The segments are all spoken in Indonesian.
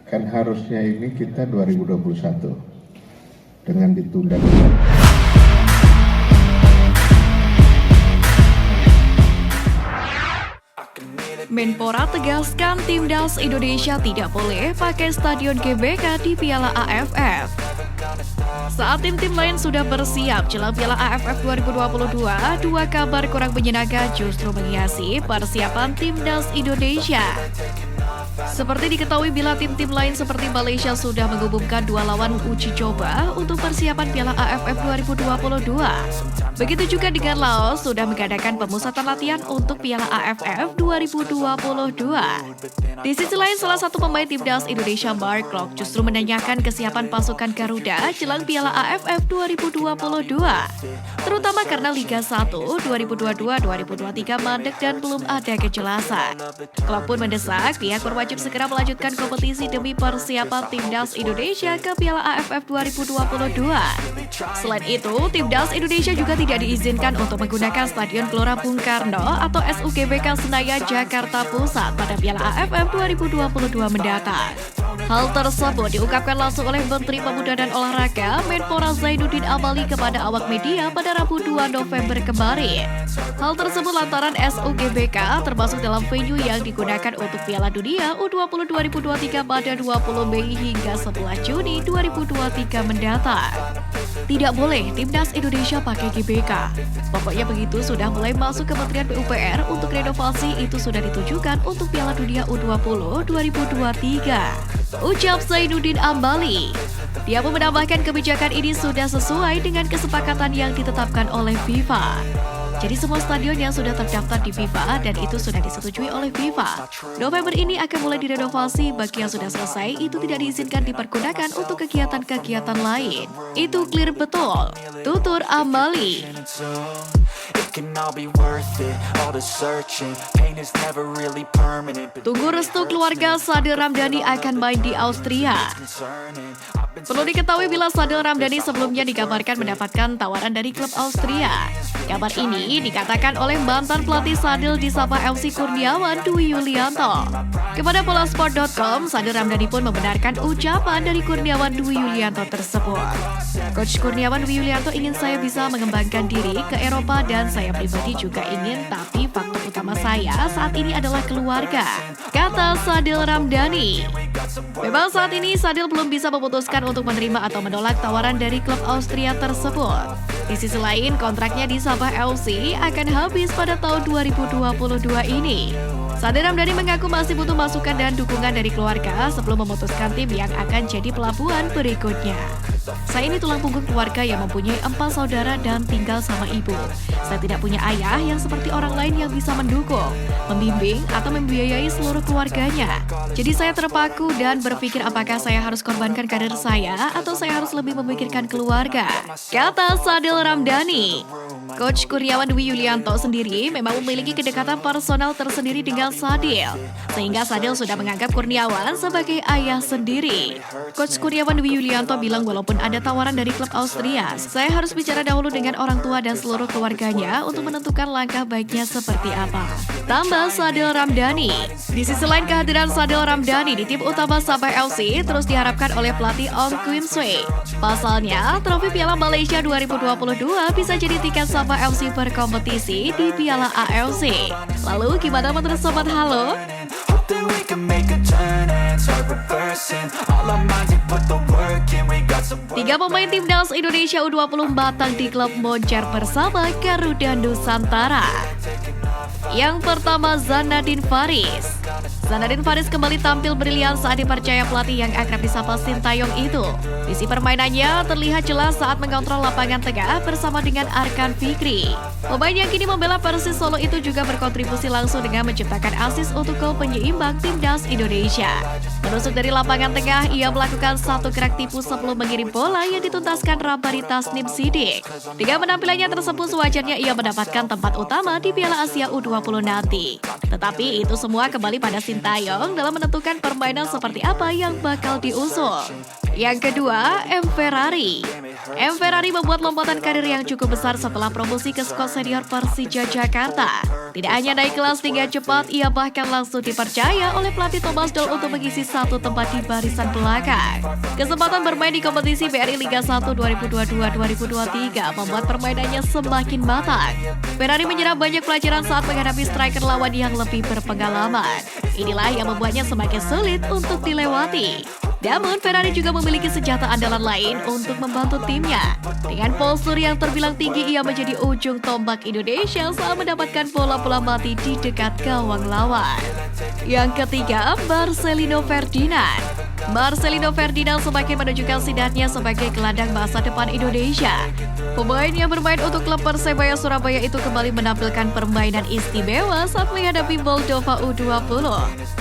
Kan harusnya ini kita 2021 dengan ditunda. Menpora tegaskan Timnas Indonesia tidak boleh pakai Stadion GBK di Piala AFF. Saat tim-tim lain sudah bersiap jelang Piala AFF 2022, dua kabar kurang menyenangkan justru menghiasi persiapan Timnas Indonesia. Seperti diketahui bila tim-tim lain seperti Malaysia sudah mengumumkan dua lawan uji coba untuk persiapan Piala AFF 2022. Begitu juga dengan Laos sudah mengadakan pemusatan latihan untuk Piala AFF 2022. Di sisi lain, salah satu pemain timnas Indonesia, Mark Klok, justru menanyakan kesiapan pasukan Garuda jelang Piala AFF 2022. Terutama karena Liga 1 2022-2023 mandek dan belum ada kejelasan. Klok pun mendesak pihak berwajib segera melanjutkan kompetisi demi persiapan timnas Indonesia ke Piala AFF 2022. Selain itu, timnas Indonesia juga tidak diizinkan untuk menggunakan Stadion Gelora Bung Karno atau SUGBK Senayan, Jakarta Pusat pada Piala AFF 2022 mendatang. Hal tersebut diungkapkan langsung oleh Menteri Pemuda dan Olahraga Menpora Zainuddin Amali kepada awak media pada Rabu 2 November kemarin. Hal tersebut lantaran SUGBK termasuk dalam venue yang digunakan untuk Piala Dunia U20 2023 pada 20 Mei hingga 11 Juni 2023 mendatang. Tidak boleh Timnas Indonesia pakai GBK. Pokoknya begitu sudah mulai masuk Kementerian PUPR untuk renovasi itu sudah ditujukan untuk Piala Dunia U20 2023. Ucap Zainuddin Amali. Dia pun menambahkan kebijakan ini sudah sesuai dengan kesepakatan yang ditetapkan oleh FIFA. Jadi semua stadion yang sudah terdaftar di FIFA dan itu sudah disetujui oleh FIFA. November ini akan mulai direnovasi, bagi yang sudah selesai itu tidak diizinkan dipergunakan untuk kegiatan-kegiatan lain. Itu clear betul, tutur Amali. Tunggu restu keluarga Sadil Ramdhani akan main di Austria. Perlu diketahui bila Sadil Ramdhani sebelumnya dikabarkan mendapatkan tawaran dari klub Austria. Kabar ini dikatakan oleh mantan pelatih Sadil di Sapa FC Kurniawan Dwi Yulianto. Kepada Polasport.com, Sadil Ramdhani pun membenarkan ucapan dari Kurniawan Dwi Yulianto tersebut. Coach Kurniawan Dwi Yulianto ingin saya bisa mengembangkan diri ke Eropa dan saya pribadi juga ingin, tapi faktor utama saya saat ini adalah keluarga, kata Sadil Ramdhani. Memang saat ini Sadil belum bisa memutuskan untuk menerima atau menolak tawaran dari klub Austria tersebut. Di sisi lain, kontraknya di Sabah FC akan habis pada tahun 2022 ini. Sadil Ramdhani mengaku masih butuh masukan dan dukungan dari keluarga sebelum memutuskan tim yang akan jadi pelabuhan berikutnya. Saya ini tulang punggung keluarga yang mempunyai 4 saudara dan tinggal sama ibu. Saya tidak punya ayah yang seperti orang lain yang bisa mendukung, membimbing, atau membiayai seluruh keluarganya. Jadi saya terpaku dan berpikir apakah saya harus korbankan karir saya atau saya harus lebih memikirkan keluarga, kata Sadil Ramdhani. Coach Kurniawan Dwi Yulianto sendiri memang memiliki kedekatan personal tersendiri dengan Sadil, sehingga Sadil sudah menganggap Kurniawan sebagai ayah sendiri. Coach Kurniawan Dwi Yulianto bilang walaupun ada tawaran dari klub Austria, saya harus bicara dahulu dengan orang tua dan seluruh keluarganya untuk menentukan langkah baiknya seperti apa, tambah Sadil Ramdhani. Di sisi lain, kehadiran Sadil Ramdhani di tim utama Sabah FC terus diharapkan oleh pelatih Ong Kim Swee. Pasalnya, trofi Piala Malaysia 2022 bisa jadi tiket Sabah FC berkompetisi di Piala AFC. Lalu gimana menurut Sobat Halo? Tiga pemain timnas Indonesia U20 batang di klub Moncer bersama Garuda Nusantara. Yang pertama, Zanadin Faris. Zanadin Faris kembali tampil brilian saat dipercaya pelatih yang akrab disapa Sintayong itu. Visi permainannya terlihat jelas saat mengontrol lapangan tengah bersama dengan Arkan Fikri. Pemain yang kini membela Persis Solo itu juga berkontribusi langsung dengan menciptakan assist untuk gol penyeimbang timnas Indonesia. Menusuk dari lapangan tengah, ia melakukan satu gerak tipu sebelum mengirim bola yang dituntaskan Rabari Tasnim Sidik. Dengan penampilannya tersebut, sewajarnya ia mendapatkan tempat utama di Piala Asia U20 nanti. Tetapi itu semua kembali pada Sintayong dalam menentukan permainan seperti apa yang bakal diusul. Yang kedua, M. Ferrari. M. Ferrari membuat lompatan karir yang cukup besar setelah promosi ke skuad senior Persija Jakarta. Tidak hanya naik kelas hingga cepat, ia bahkan langsung dipercaya oleh pelatih Thomas Doll untuk mengisi satu tempat di barisan belakang. Kesempatan bermain di kompetisi BRI Liga 1 2022-2023 membuat permainannya semakin matang. Ferrari menyerap banyak pelajaran saat menghadapi striker lawan yang lebih berpengalaman. Inilah yang membuatnya semakin sulit untuk dilewati. Namun, Ferrari juga memiliki senjata andalan lain untuk membantu timnya. Dengan postur yang terbilang tinggi, ia menjadi ujung tombak Indonesia saat mendapatkan bola-bola mati di dekat gawang lawan. Yang ketiga, Marcelino Ferdinand. Marcelino Ferdinand semakin menunjukkan sidarnya sebagai gelandang masa depan Indonesia. Pemain yang bermain untuk klub Persebaya Surabaya itu kembali menampilkan permainan istimewa saat menghadapi Moldova U20.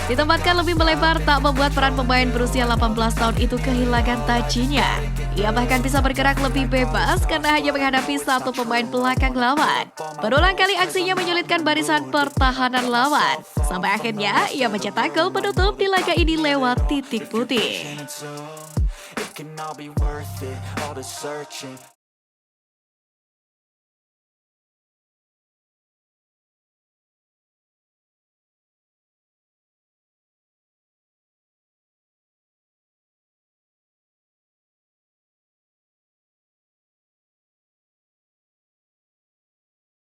Ditempatkan lebih melebar tak membuat peran pemain berusia 18 tahun itu kehilangan tajinya. Ia bahkan bisa bergerak lebih bebas karena hanya menghadapi satu pemain belakang lawan. Berulang kali aksinya menyulitkan barisan pertahanan lawan. Sampai akhirnya ia mencetak gol penutup di laga ini lewat titik putih.